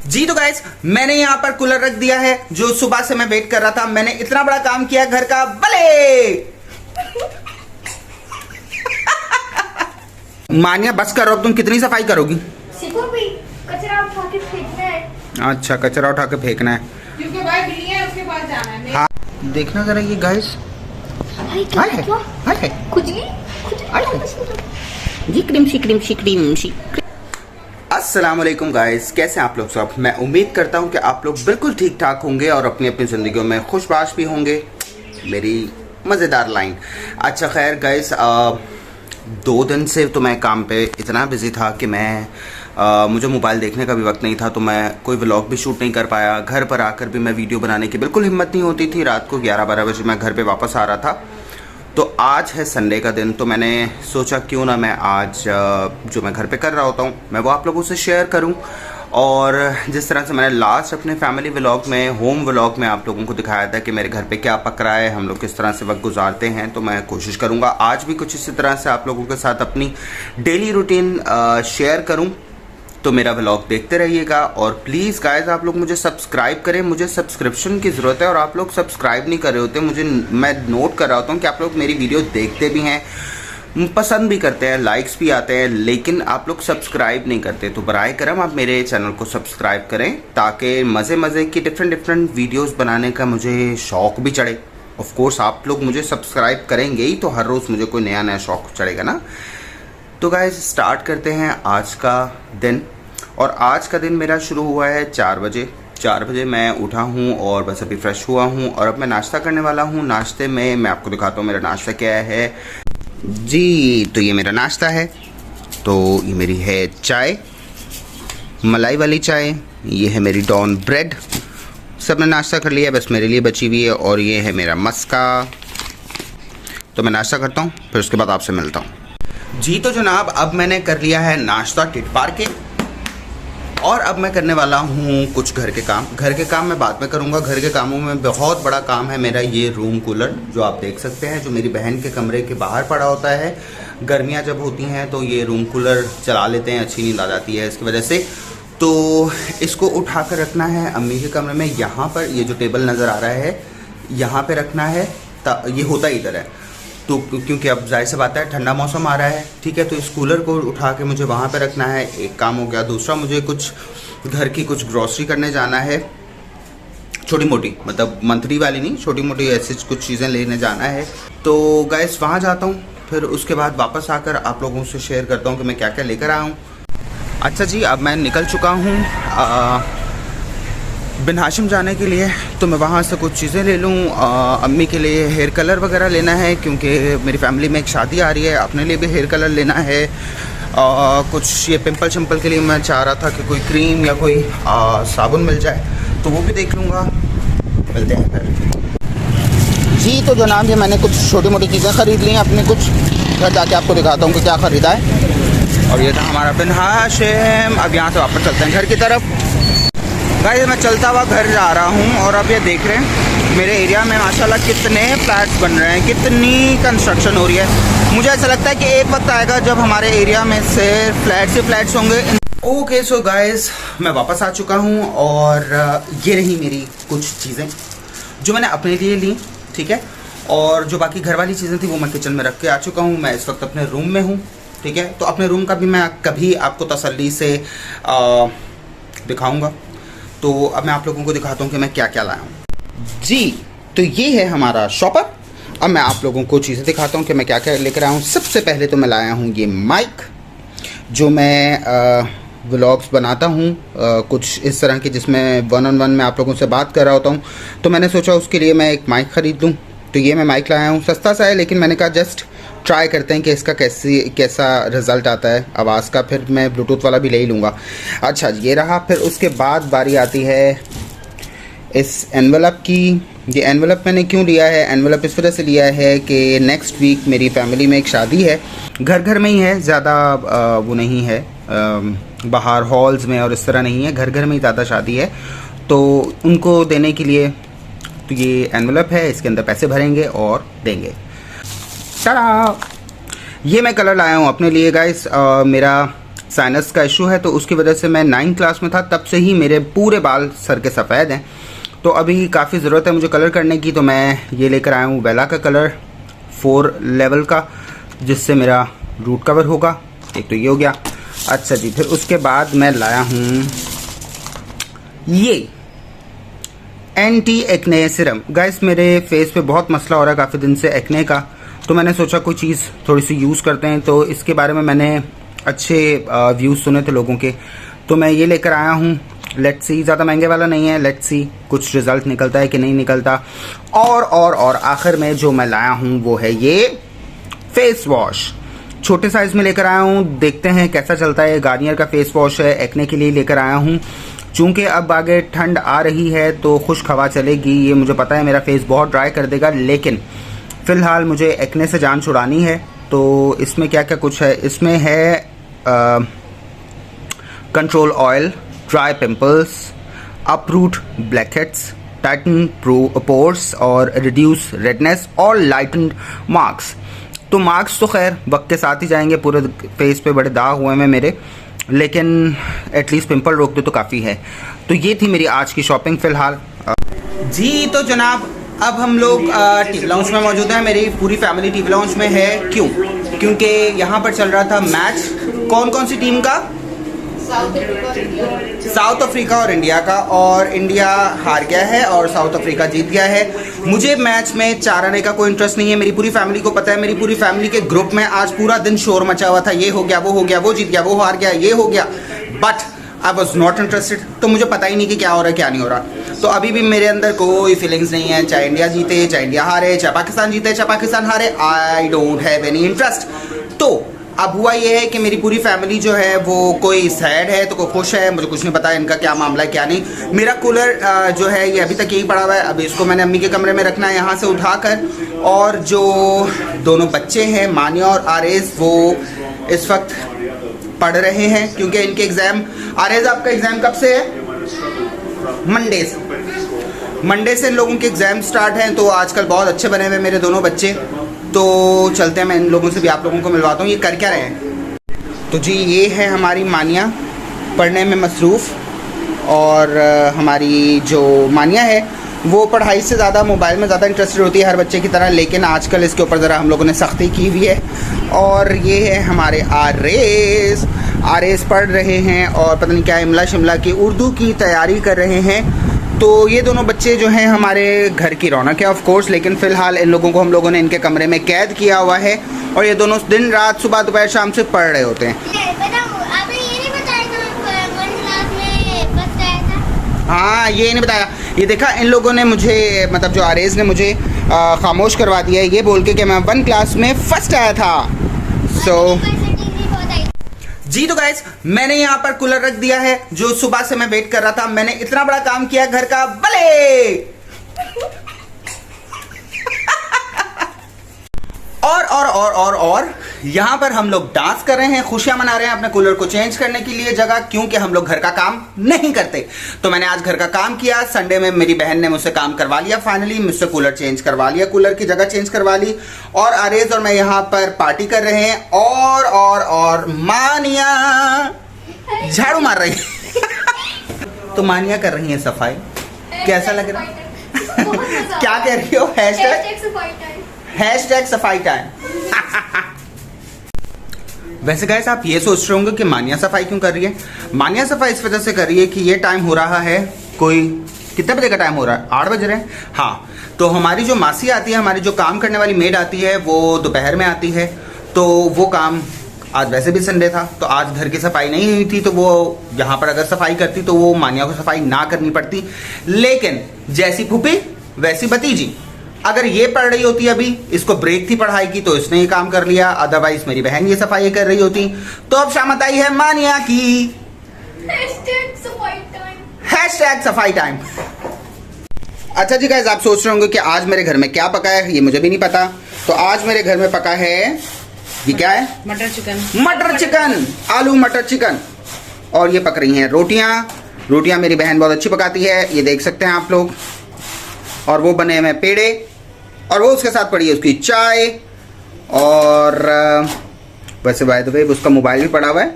जी तो गाइस, मैंने यहाँ पर कूलर रख दिया है जो सुबह से मैं वेट कर रहा था। मैंने इतना बड़ा काम किया घर का, भले मानिया बस करो, तुम कितनी सफाई करोगी? भी कचरा उठा के फेंकना है। अच्छा, कचरा उठा के फेंकना है क्योंकि भाई बिल्ली है, उसके पास जाना है। हाँ, देखना जरा ये गाइस। अस्सलाम वालेकुम गाइस, कैसे हैं आप लोग सब? मैं उम्मीद करता हूं कि आप लोग बिल्कुल ठीक ठाक होंगे और अपनी अपनी ज़िंदगियों में खुशबाश भी होंगे। मेरी मज़ेदार लाइन। अच्छा खैर गाइस, 2 दिन से तो मैं काम पे इतना बिज़ी था कि मुझे मोबाइल देखने का भी वक्त नहीं था, तो मैं कोई व्लॉग भी शूट नहीं कर पाया। घर पर आकर भी मैं वीडियो बनाने की बिल्कुल हिम्मत नहीं होती थी। रात को 11-12 बजे मैं घर पे वापस आ रहा था। तो आज है संडे का दिन, तो मैंने सोचा क्यों ना मैं आज जो मैं घर पे कर रहा होता हूँ मैं वो आप लोगों से शेयर करूँ। और जिस तरह से मैंने लास्ट अपने फैमिली व्लॉग में, होम व्लॉग में आप लोगों को दिखाया था कि मेरे घर पे क्या पक रहा है, हम लोग किस तरह से वक्त गुजारते हैं, तो मैं कोशिश करूँगा आज भी कुछ इसी तरह से आप लोगों के साथ अपनी डेली रूटीन शेयर करूँ। तो मेरा व्लॉग देखते रहिएगा और प्लीज़ गाइस आप लोग मुझे सब्सक्राइब करें। मुझे सब्सक्रिप्शन की ज़रूरत है और आप लोग सब्सक्राइब नहीं कर रहे होते। मैं नोट कर रहा होता हूँ कि आप लोग मेरी वीडियो देखते भी हैं, पसंद भी करते हैं, लाइक्स भी आते हैं, लेकिन आप लोग सब्सक्राइब नहीं करते। तो बराए करम आप मेरे चैनल को सब्सक्राइब करें ताकि मज़े की डिफरेंट वीडियोज़ बनाने का मुझे शौक़ भी चढ़े। ऑफ कोर्स आप लोग मुझे सब्सक्राइब करेंगे ही तो हर रोज़ मुझे कोई नया शौक़ चढ़ेगा ना। तो गाइस स्टार्ट करते हैं आज का दिन। और आज का दिन मेरा शुरू हुआ है 4 बजे। 4 बजे मैं उठा हूँ और बस अभी फ्रेश हुआ हूँ और अब मैं नाश्ता करने वाला हूँ। नाश्ते में मैं आपको दिखाता हूँ मेरा नाश्ता क्या है। जी तो ये मेरा नाश्ता है। तो ये मेरी है चाय, मलाई वाली चाय। ये है मेरी डॉन ब्रेड। सबने नाश्ता कर लिया, बस मेरे लिए बची हुई है। और ये है मेरा मस्का। तो मैं नाश्ता करता हूँ, फिर उसके बाद आपसे मिलता हूँ। जी तो जनाब, अब मैंने कर लिया है नाश्ता टिट पार के और अब मैं करने वाला हूँ कुछ घर के काम। घर के काम मैं बाद में करूँगा। घर के कामों में बहुत बड़ा काम है मेरा ये रूम कूलर जो आप देख सकते हैं, जो मेरी बहन के कमरे के बाहर पड़ा होता है। गर्मियाँ जब होती हैं तो ये रूम कूलर चला लेते हैं, अच्छी नींद आ जाती है इसकी वजह से। तो इसको उठा कर रखना है अम्मी के कमरे में। यहाँ पर ये जो टेबल नज़र आ रहा है यहाँ पर रखना है। ये होता इधर है तो क्योंकि अब जाहिर सी बात है ठंडा मौसम आ रहा है, ठीक है। तो इस कूलर को उठा के मुझे वहाँ पे रखना है, एक काम हो गया। दूसरा मुझे कुछ घर की कुछ ग्रॉसरी करने जाना है, छोटी मोटी, मतलब मंथली वाली नहीं, छोटी मोटी ऐसी कुछ चीज़ें लेने जाना है। तो गाइस वहाँ जाता हूँ, फिर उसके बाद वापस आकर आप लोगों से शेयर करता हूँ कि मैं क्या क्या लेकर आया हूँ। अच्छा जी, अब मैं निकल चुका हूँ बिन हाशिम जाने के लिए। तो मैं वहाँ से कुछ चीज़ें ले लूँ। अम्मी के लिए हेयर कलर वगैरह लेना है क्योंकि मेरी फैमिली में एक शादी आ रही है। अपने लिए भी हेयर कलर लेना है। कुछ ये पिंपल शिम्पल के लिए मैं चाह रहा था कि कोई क्रीम या कोई साबुन मिल जाए, तो वो भी देख लूँगा। मिलते हैं फिर। जी तो जनाब, ये मैंने कुछ छोटी मोटी चीज़ें ख़रीद ली हैं अपने। कुछ घर जाके आपको दिखाता हूँ कि क्या ख़रीदा है। और ये था हमारा बिन हाशिम। अब यहाँ से वापस चलते हैं घर की तरफ। गाइस मैं चलता हुआ घर जा रहा हूँ और अब ये देख रहे हैं मेरे एरिया में माशाल्लाह कितने फ्लैट्स बन रहे हैं, कितनी कंस्ट्रक्शन हो रही है। मुझे ऐसा लगता है कि एक वक्त आएगा जब हमारे एरिया में से फ्लैट्स होंगे। ओके सो गाइस, मैं वापस आ चुका हूँ और ये रही मेरी कुछ चीज़ें जो मैंने अपने लिए ली, ठीक है। और जो बाकी घर वाली चीज़ें थी वो मैं किचन में रख के आ चुका हूँ। मैं इस वक्त अपने रूम में हूँ, ठीक है। तो अपने रूम का भी मैं कभी आपको तसल्ली से दिखाऊँगा। तो अब मैं आप लोगों को दिखाता हूँ कि मैं क्या क्या लाया हूँ। जी तो ये है हमारा शॉपर। अब मैं आप लोगों को चीज़ें दिखाता हूँ कि मैं क्या क्या लेकर आया हूँ। सबसे पहले तो मैं लाया हूँ ये माइक, जो मैं व्लॉग्स बनाता हूँ कुछ इस तरह की, जिसमें 1-on-1 में आप लोगों से बात कर रहा होता हूँ। तो मैंने सोचा उसके लिए मैं एक माइक ख़रीद लूँ। तो ये मैं माइक लाया हूँ, सस्ता सा है, लेकिन मैंने कहा जस्ट ट्राई करते हैं कि इसका कैसा रिज़ल्ट आता है आवाज़ का। फिर मैं ब्लूटूथ वाला भी ले ही लूँगा। अच्छा ये रहा। फिर उसके बाद बारी आती है इस एनवेलप की। ये एनवेलप मैंने क्यों लिया है? एनवेलप इस वजह से लिया है कि नेक्स्ट वीक मेरी फैमिली में एक शादी है। घर में ही है, ज़्यादा वो नहीं है बाहर हॉल्स में और इस तरह नहीं है, घर में ही ज़्यादा शादी है। तो उनको देने के लिए तो ये एनवेलप है, इसके अंदर पैसे भरेंगे और देंगे। टाटा! ये मैं कलर लाया हूँ अपने लिए गाइस। मेरा साइनस का इशू है, तो उसकी वजह से मैं 9th क्लास में था तब से ही मेरे पूरे बाल सर के सफ़ेद हैं। तो अभी काफ़ी ज़रूरत है मुझे कलर करने की, तो मैं ये लेकर आया हूँ बेला का कलर 4 लेवल का, जिससे मेरा रूट कवर होगा। एक तो ये हो गया। अच्छा जी, फिर उसके बाद मैं लाया हूँ ये एंटी एक्ने सीरम। गाइस मेरे फेस पे बहुत मसला हो रहा है काफ़ी दिन से एक्ने का, तो मैंने सोचा कोई चीज़ थोड़ी सी यूज़ करते हैं। तो इसके बारे में मैंने अच्छे व्यूज़ सुने थे लोगों के, तो मैं ये लेकर आया हूँ। लेट्स सी, ज़्यादा महंगे वाला नहीं है, लेट्स सी कुछ रिज़ल्ट निकलता है कि नहीं निकलता। और आखिर में जो मैं लाया हूँ वो है ये फेस वॉश। छोटे साइज़ में लेकर आया हूँ, देखते हैं कैसा चलता है। गार्नियर का फेस वॉश है, एक्ने के लिए लेकर आया हूँ। चूँकि अब आगे ठंड आ रही है तो खुश्क हवा चलेगी, ये मुझे पता है मेरा फेस बहुत ड्राई कर देगा, लेकिन फ़िलहाल मुझे एक्ने से जान छुड़ानी है। तो इसमें क्या क्या कुछ है, इसमें है control oil, dry pimples, uproot blackheads, Titan pores और रिड्यूस रेडनेस और लाइटन मार्क्स। तो मार्क्स तो खैर वक्त के साथ ही जाएंगे, पूरे फेस पे बड़े दाग हुए हैं मेरे, लेकिन एटलीस्ट पिंपल रोक दे तो काफ़ी है। तो ये थी मेरी आज की शॉपिंग फ़िलहाल। जी तो जनाब, अब हम लोग टीवी लाउंज में मौजूद हैं। मेरी पूरी फैमिली टीवी लाउंज में है। क्यों? क्योंकि यहाँ पर चल रहा था मैच। कौन कौन सी टीम का? साउथ अफ्रीका और इंडिया का, और इंडिया हार गया है और साउथ अफ्रीका जीत गया है। मुझे मैच में चार आने का कोई इंटरेस्ट नहीं है। मेरी पूरी फैमिली को पता है, मेरी पूरी फैमिली के ग्रुप में आज पूरा दिन शोर मचा हुआ था, ये हो गया, वो हो गया, वो जीत गया, वो हार गया, ये हो गया, but I was not interested. तो मुझे पता ही नहीं कि क्या हो रहा है क्या नहीं हो रहा। तो अभी भी मेरे अंदर कोई फीलिंग्स नहीं है, चाहे इंडिया जीते, चाहे इंडिया हारे, चाहे पाकिस्तान जीते, चाहे पाकिस्तान हारे, I don't have any interest. तो अब हुआ ये है कि मेरी पूरी फैमिली जो है वो कोई सैड है तो कोई खुश है, मुझे कुछ नहीं पता इनका क्या मामला है क्या नहीं। मेरा कूलर जो है ये अभी तक यही पड़ा हुआ है, अभी इसको मैंने अम्मी के कमरे में रखना है यहाँ से उठाकर। और जो दोनों बच्चे हैं मानिया और आरेज, वो इस वक्त पढ़ रहे हैं क्योंकि इनके एग्ज़ाम। आरेज आपका एग्ज़ाम कब से है? मंडे से इन लोगों के एग्ज़ाम स्टार्ट हैं। तो आजकल बहुत अच्छे बने हुए मेरे दोनों बच्चे। तो चलते हैं, मैं इन लोगों से भी आप लोगों को मिलवाता हूँ ये कर क्या रहे हैं। तो जी ये है हमारी मानिया, पढ़ने में मसरूफ़, और हमारी जो मानिया है वो पढ़ाई से ज़्यादा मोबाइल में ज़्यादा इंटरेस्टेड होती है हर बच्चे की तरह, लेकिन आजकल इसके ऊपर ज़रा हम लोगों ने सख्ती की हुई है। और ये है हमारे आरेस पढ़ रहे हैं और पता नहीं क्या इमला शिमला की उर्दू की तैयारी कर रहे हैं। तो ये दोनों बच्चे जो हैं हमारे घर की रौनक है ऑफ कोर्स, लेकिन फ़िलहाल इन लोगों को हम लोगों ने इनके कमरे में कैद किया हुआ है और ये दोनों दिन रात सुबह दोपहर शाम से पढ़ रहे होते हैं। हाँ ये नहीं बताया, ये देखा इन लोगों ने मुझे, मतलब जो आरेज ने मुझे खामोश करवा दिया है ये बोल के कि मैं 1 क्लास में फर्स्ट आया था। जी तो गाइस, मैंने यहाँ पर कूलर रख दिया है जो सुबह से मैं वेट कर रहा था। मैंने इतना बड़ा काम किया घर का, भले और यहाँ पर हम लोग डांस कर रहे हैं, खुशियां मना रहे हैं अपने कूलर को चेंज करने के लिए जगह, क्योंकि हम लोग घर का काम नहीं करते। तो मैंने आज घर का काम किया। संडे में मेरी बहन ने मुझसे काम करवा लिया, फाइनली मुझसे कूलर चेंज करवा लिया, कूलर की जगह चेंज करवा ली। और आरेज और मैं यहाँ पर पार्टी कर रहे हैं और मानिया झाड़ू मार रही है। तो मानिया कर रही है सफाई। कैसा लग रहा है? क्या कह रही हो? हैशटैग सफाई टाइम। वैसे गाइस आप ये सोच रहे होंगे कि मानिया सफाई क्यों कर रही है। मानिया सफाई इस वजह से कर रही है कि ये टाइम हो रहा है, कोई कितने बजे का टाइम हो रहा है? 8 बज रहे हैं। हाँ, तो हमारी जो मासी आती है, हमारी जो काम करने वाली मेड आती है, वो दोपहर में आती है। तो वो काम, आज वैसे भी संडे था तो आज घर की सफाई नहीं हुई थी, तो वो यहाँ पर अगर सफाई करती तो वो मानिया को सफाई ना करनी पड़ती। लेकिन जैसी फूफी वैसी भतीजी, अगर ये पढ़ रही होती अभी, इसको ब्रेक थी पढ़ाई की तो इसने ये काम कर लिया, अदरवाइज मेरी बहन ये सफाई कर रही होती। तो अब शामत आई है मानिया की। हैशटैग सफाई टाइम। अच्छा जी गाइस, आप सोच रहे होंगे कि आज मेरे घर में क्या पका है, ये मुझे भी नहीं पता। तो आज मेरे घर में पका है, ये क्या है? मटर चिकन, आलू मटर चिकन। और ये पक रही हैं रोटियां मेरी बहन बहुत अच्छी पकाती है, ये देख सकते हैं आप लोग। और वो बने हुए पेड़े, और वो उसके साथ पड़ी है उसकी चाय। और वैसे बाय द वे उसका मोबाइल भी पड़ा हुआ है,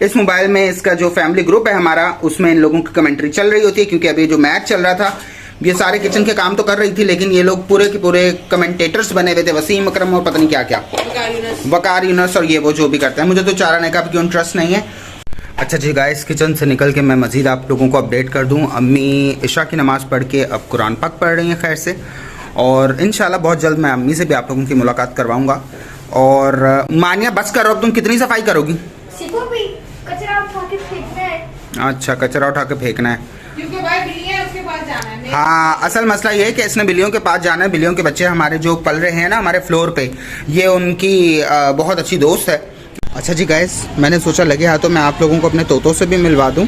इस मोबाइल में इसका जो फैमिली ग्रुप है हमारा, उसमें इन लोगों की कमेंट्री चल रही होती है, क्योंकि अभी जो मैच चल रहा था ये सारे किचन के काम तो कर रही थी, लेकिन ये लोग पूरे के पूरे कमेंटेटर्स बने हुए थे, वसीम अकरम और पता नहीं क्या क्या, वकार यूनस और ये वो जो भी करते हैं। मुझे तो चाराने का भी क्यों इंटरेस्ट नहीं है। अच्छा जी गाइस, किचन से निकल के मैं मज़ीद आप लोगों को अपडेट कर दूं। अम्मी इशा की नमाज़ पढ़ के अब कुरान पाक पढ़ रही हैं खैर से, और इंशाल्लाह बहुत जल्द मैं अम्मी से भी आप लोगों की मुलाकात करवाऊंगा। और मानिया बस करो, अब तुम कितनी सफाई करोगी? सिर्फ भी कचरा उठा के फेंकना है। अच्छा, कचरा उठा के फेंकना है, क्योंकि भाई बिल्ली है उसके पास जाना है। हाँ असल मसला ये है कि इसने बिल्लियों के पास जाना है। बिल्लियों के बच्चे हमारे जो पल रहे हैं ना हमारे फ्लोर पे, ये उनकी बहुत अच्छी दोस्त है। अच्छा जी गाइस, मैंने सोचा लगे हाथों मैं आप लोगों को अपने तोतों से भी मिलवा दूं।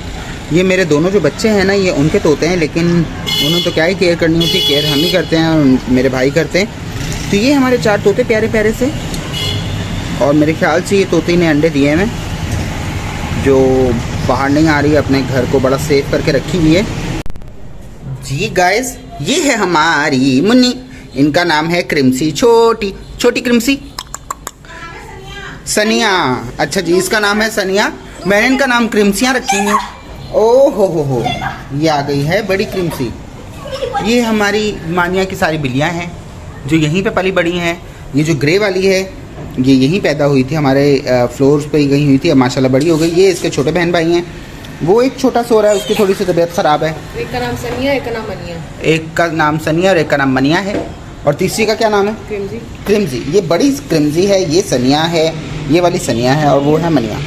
ये मेरे दोनों जो बच्चे हैं ना, ये उनके तोते हैं, लेकिन उन्होंने तो क्या ही केयर करनी होती है, केयर हम ही करते हैं और मेरे भाई करते हैं। तो ये हमारे 4 तोते प्यारे प्यारे से, और मेरे ख्याल से ये तोते ने अंडे दिए हैं, जो बाहर नहीं आ रही है, अपने घर को बड़ा सेफ करके रखी हुई है। जी गाइस, ये है हमारी मुन्नी, इनका नाम है क्रिमसी, छोटी छोटी क्रिमसी, सनिया। अच्छा जी, इसका नाम है सनिया, मैंने इनका नाम क्रिमसियाँ रखी हैं। ओ हो, ये आ गई है बड़ी क्रिमसी। ये हमारी मानिया की सारी बिल्लियाँ हैं जो यहीं पे पली बड़ी हैं। ये जो ग्रे वाली है ये यहीं पैदा हुई थी, हमारे फ्लोर्स पे ही गई हुई थी, अब माशाल्लाह बड़ी हो गई। ये इसके छोटे बहन भाई हैं, वो एक छोटा सो रहा है, उसकी थोड़ी सी तबीयत ख़राब है। एक का नाम सनिया, एक का नाम मनिया। एक का नाम सनिया और एक का नाम मनिया है, और तीसरी का क्या नाम है? क्रिमजी। क्रिमजी। ये बड़ी क्रिमजी है, ये सनिया है, ये वाली सनिया है, और वो है मनिया।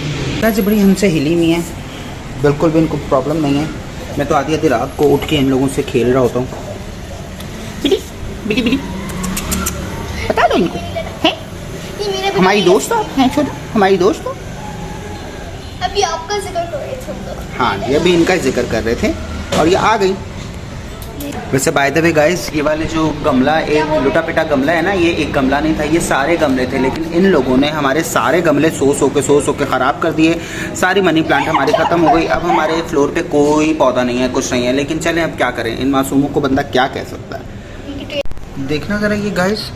वैसे बड़ी हमसे हिली हुई है, बिल्कुल भी इनको प्रॉब्लम नहीं है। मैं तो आधी रात को उठ के इन लोगों से खेल रहा होता हूँ। बिली बिली बिली, बता दो इनको, है हमारी दोस्त हैं, छोटा हमारी दोस्त हो। अभी आपका जिक्र कर रहे थे। हाँ, ये भी इनका जिक्र कर रहे थे और ये आ गई। वैसे बाय द वे गाइस, ये वाले जो गमला, एक लुटा पिटा गमला है ना, ये एक गमला नहीं था, ये सारे गमले थे, लेकिन इन लोगों ने हमारे सारे गमले सो के ख़राब कर दिए। सारी मनी प्लांट हमारी ख़त्म हो गई। अब हमारे फ्लोर पे कोई पौधा नहीं है, कुछ नहीं है, लेकिन चलें अब क्या करें, इन मासूमों को बंदा क्या कह सकता है। देखना ज़रा ये गाइस,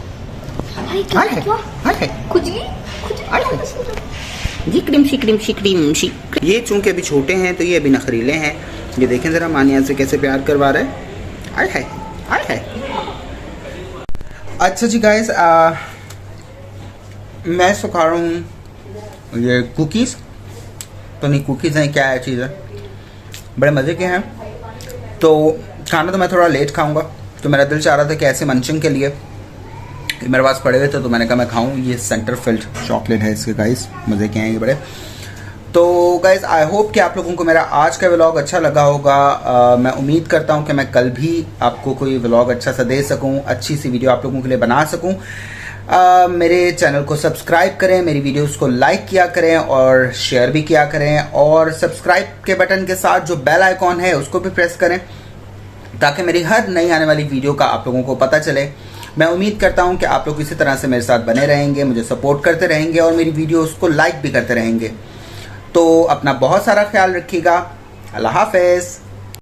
जी क्रिमशी क्रिमशी क्रिमशी। ये चूंकि अभी छोटे हैं तो ये अभी नखरीले हैं। ये देखें ज़रा मानिया से कैसे प्यार करवा रहे हैं। आय है। अच्छा जी गाइस, मैं सुखा रहा हूँ ये कुकीज़, तो नहीं कुकीज़ हैं, क्या है चीज़ है, बड़े मज़े के हैं। तो खाना तो मैं थोड़ा लेट खाऊंगा, तो मेरा दिल चाह रहा था कि ऐसे मंचिंग के लिए मेरे पास पड़े हुए थे, तो मैंने कहा मैं खाऊं। ये सेंटर फिल्ड चॉकलेट है इसके गाइस, मज़े के हैं ये बड़े। तो गाइस, आई होप कि आप लोगों को मेरा आज का व्लॉग अच्छा लगा होगा। मैं उम्मीद करता हूं कि मैं कल भी आपको कोई व्लॉग अच्छा सा दे सकूं, अच्छी सी वीडियो आप लोगों के लिए बना सकूं। मेरे चैनल को सब्सक्राइब करें, मेरी वीडियोस को लाइक किया करें और शेयर भी किया करें, और सब्सक्राइब के बटन के साथ जो बेल आइकॉन है उसको भी प्रेस करें, ताकि मेरी हर नई आने वाली वीडियो का आप लोगों को पता चले। मैं उम्मीद करता हूं कि आप लोग इसी तरह से मेरे साथ बने रहेंगे, मुझे सपोर्ट करते रहेंगे और मेरी वीडियोस को लाइक भी करते रहेंगे। तो अपना बहुत सारा ख्याल रखिएगा। अल्लाह हाफ़िज़।